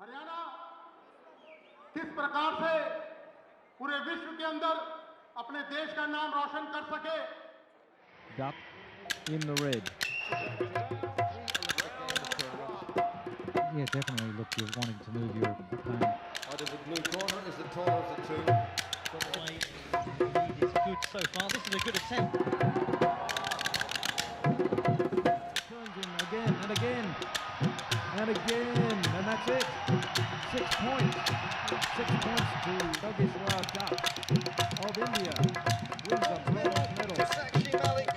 हरियाणा किस प्रकार से पूरे विश्व के अंदर अपने देश का नाम रोशन कर सके. Duck in the red. Yeah, definitely. Look, you're wanting to move your opponent. Out of the blue corner is the taller of the two. He is good so far. This is a good attempt. Turns in again and again and again, and that's it. 6 points. 6 points to Yogeshwar Dutt of India. Wins a bronze medal. Sakshi Malik.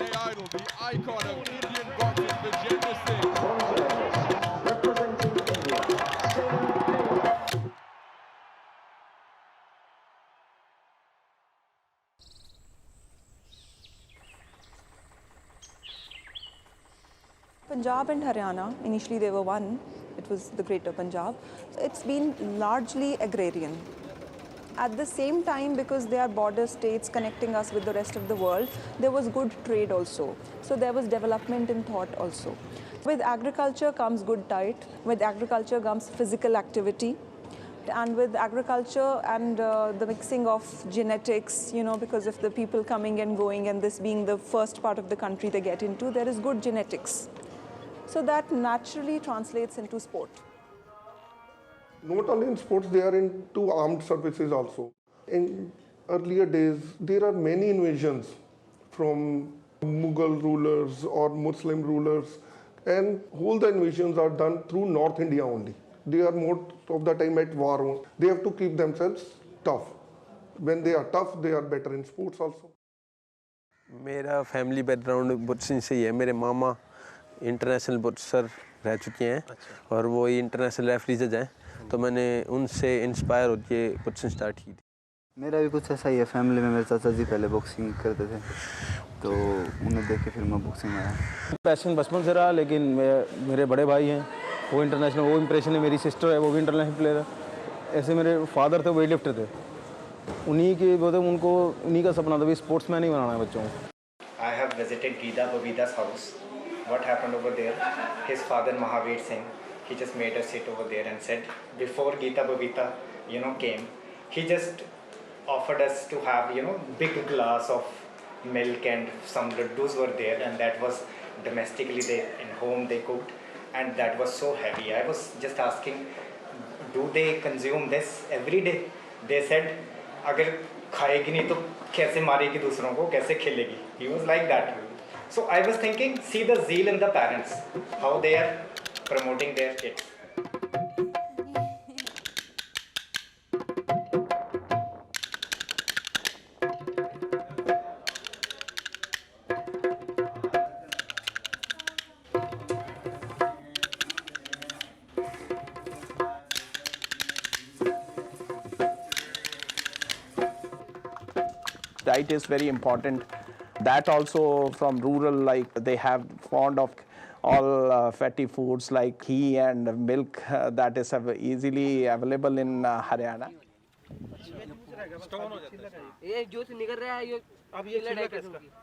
The idol, the icon of Indian boxing, Vijender Singh. Representing India, Punjab and Haryana, initially they were one, it was the Greater Punjab. So it's been largely agrarian. At the same time, because they are border states connecting us with the rest of the world, there was good trade also. So there was development in thought also. With agriculture comes good diet, with agriculture comes physical activity, and with agriculture and the mixing of genetics, because of the people coming and going and this being the first part of the country they get into, there is good genetics. So that naturally translates into sport. Not only in sports, they are into armed services also. In earlier days, there are many invasions from Mughal rulers or Muslim rulers, and all the invasions are done through North India only. They are most of the time at war. They have to keep themselves tough. When they are tough, they are better in sports also. मेरा family background बुट्सिंग से ही है. मेरे मामा international बुट्सर रह चुके हैं और वो international referee जज हैं, तो मैंने उनसे इंस्पायर होकर बुट्सिंग स्टार्ट की थी. मेरा भी कुछ ऐसा ही है. फैमिली में मेरे चाचा जी पहले बॉक्सिंग करते थे, तो उन्हें देख के फिर मैं बॉक्सिंग में आया. पैशन बचपन से रहा, लेकिन मेरे बड़े भाई हैं वो इंटरनेशनल, वो इम्प्रेशन है. मेरी सिस्टर है वो भी इंटरनेशनल प्लेयर है. ऐसे मेरे फादर थे वेट लिफ्टर थे, उन्हीं के उनको उन्हीं का सपना था भी स्पोर्ट्समैन ही बनाना है बच्चों को. I have visited Geeta Babita's house. What happened over there? His father Mahavir Singh, he just made us sit over there and said, before Geeta Babita, came, he just offered us to have, big glass of milk and some laddus were there, and that was domestically in home they cooked, and that was so heavy. I was just asking, do they consume this every day? They said, अगर खाएगी नहीं तो कैसे मारेगी दूसरों को, कैसे खेलेगी? He was like that. So I was thinking, see the zeal in the parents, how they are promoting their kids. Diet is very important. That also from rural, like they have fond of all fatty foods like ghee and milk that is easily available in Haryana.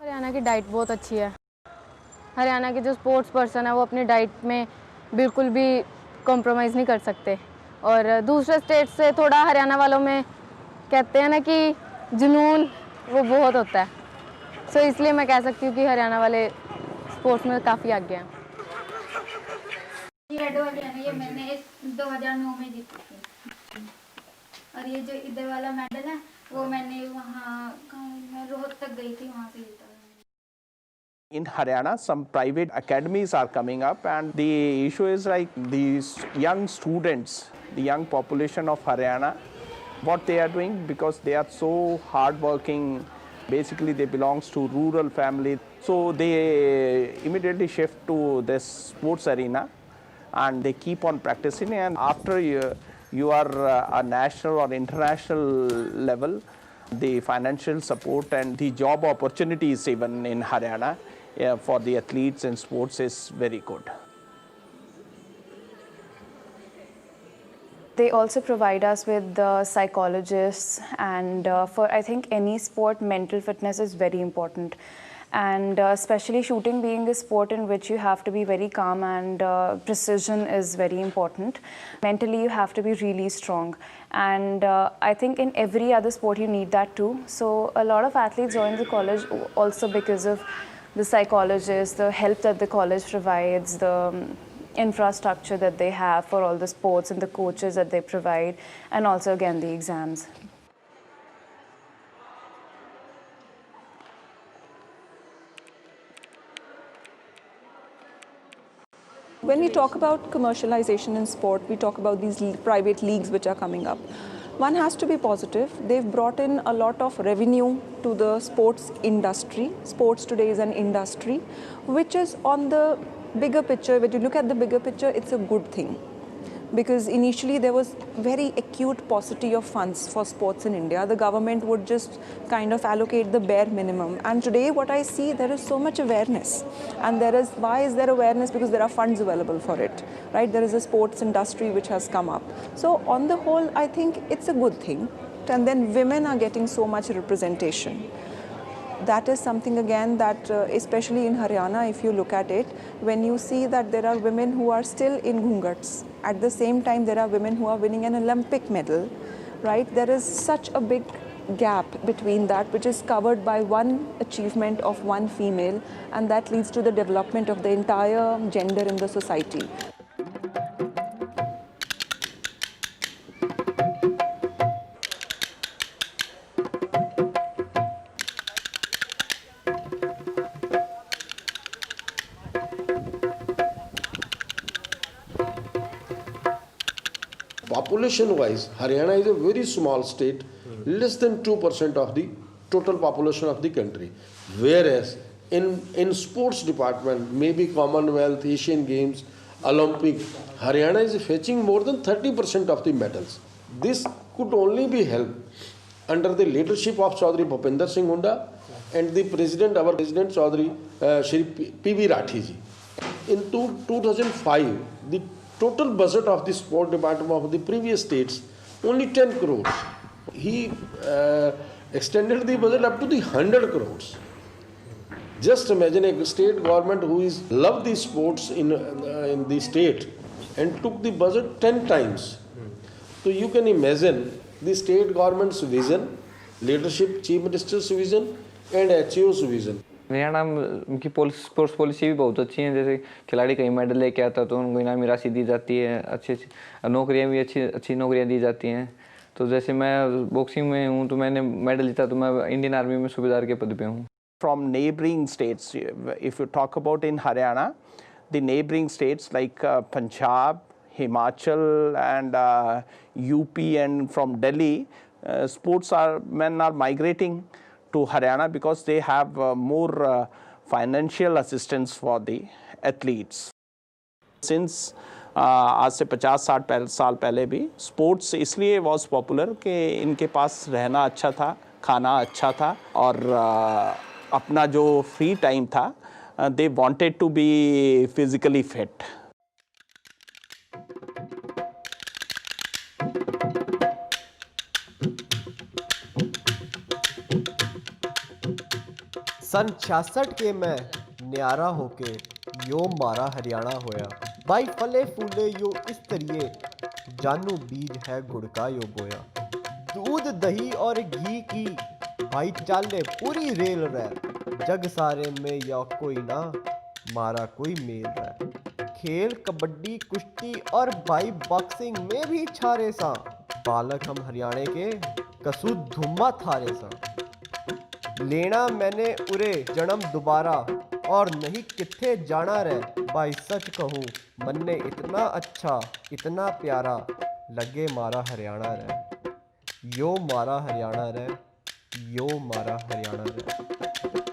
Haryana की diet बहुत अच्छी है. हरियाणा के जो sports person है वो अपनी diet में बिल्कुल भी कॉम्प्रोमाइज़ नहीं कर सकते, और दूसरे स्टेट से थोड़ा हरियाणा वालों में कहते हैं ना कि जुनून वो बहुत होता है. सो इसलिए मैं कह सकती हूँ कि हरियाणा वाले स्पोर्ट्स में काफ़ी आगे हैं. ये मैंने 2009 में जीती थी, और ये जो इधर वाला मेडल है वो मैंने वहाँ रोहतक गई थी, वहाँ से जीता. In Haryana, some private academies are coming up, and the issue is like these young students, the young population of Haryana, what they are doing, because they are so hardworking. Basically, they belongs to rural family, so they immediately shift to this sports arena, and they keep on practicing. And after you are a national or international level, the financial support and the job opportunities even in Haryana for the athletes in sports is very good. They also provide us with psychologists, and for I think any sport, mental fitness is very important. And especially shooting being a sport in which you have to be very calm and precision is very important. Mentally, you have to be really strong. And I think in every other sport you need that too. So a lot of athletes join the college also because of the psychologists, the help that the college provides, the infrastructure that they have for all the sports and the coaches that they provide, and also again the exams. When we talk about commercialization in sport, we talk about these private leagues which are coming up. One has to be positive. They've brought in a lot of revenue to the sports industry. Sports today is an industry, which is on the bigger picture. When you look at the bigger picture, it's a good thing. Because initially there was very acute paucity of funds for sports in India. The government would just kind of allocate the bare minimum. And today what I see, there is so much awareness. And why is there awareness? Because there are funds available for it, right? There is a sports industry which has come up. So on the whole, I think it's a good thing. And then women are getting so much representation. That is something again that especially in Haryana, if you look at it, when you see that there are women who are still in ghungats, at the same time there are women who are winning an Olympic medal, right? There is such a big gap between that, which is covered by one achievement of one female, and that leads to the development of the entire gender in the society. Population wise, Haryana is a very small state, less than 2% of the total population of the country. Whereas in sports department, maybe Commonwealth, Asian Games, Olympic, Haryana is fetching more than 30% of the medals. This could only be helped under the leadership of Chaudhry Bhupinder Singh Hunda and the president, our president Chaudhry Shri P.V. Rathi ji. In 2005, the total budget of the sport department of the previous states only 10 crores. He extended the budget up to the 100 crores. Just imagine a state government who is love the sports in the state and took the budget 10 times. So you can imagine the state government's vision, leadership, chief minister's vision and HO's vision. Haryana की sports policy भी बहुत अच्छी है, जैसे खिलाड़ी कहीं medal लेके आता तो उनको इनामी राशि दी जाती है, अच्छी नौकरियां भी अच्छी नौकरियां दी जाती हैं। तो जैसे मैं बॉक्सिंग में हूँ तो मैंने मेडल जीता तो मैं इंडियन आर्मी में सूबेदार के पद पे हूँ। From neighboring states, if you talk about in Haryana, the neighboring states like Punjab, Himachal and UP and from Delhi, men are migrating to Haryana because they have more financial assistance for the athletes. Since आज से 50-60 साल पहले भी sports इसलिए was popular कि इनके पास रहना अच्छा था, खाना अच्छा था और अपना जो फ्री टाइम था, they wanted to be physically fit. सन 66 के मैं न्यारा होके यो मारा हरियाणा होया भाई फले फूले यो इस तरिए जानू बीज है गुड़ का यो बोया दूध दही और घी की भाई चाले पूरी रेल रह जग सारे में या कोई ना मारा कोई मेल रह खेल कबड्डी कुश्ती और भाई बॉक्सिंग में भी छारे सा बालक हम हरियाणे के कसू धुम्मा थारे सा लेना मैंने उरे जन्म दोबारा और नहीं किथे जाना रे भाई सच कहूँ मन ने इतना अच्छा इतना प्यारा लगे मारा हरियाणा रे यो मारा हरियाणा रे यो मारा हरियाणा रे.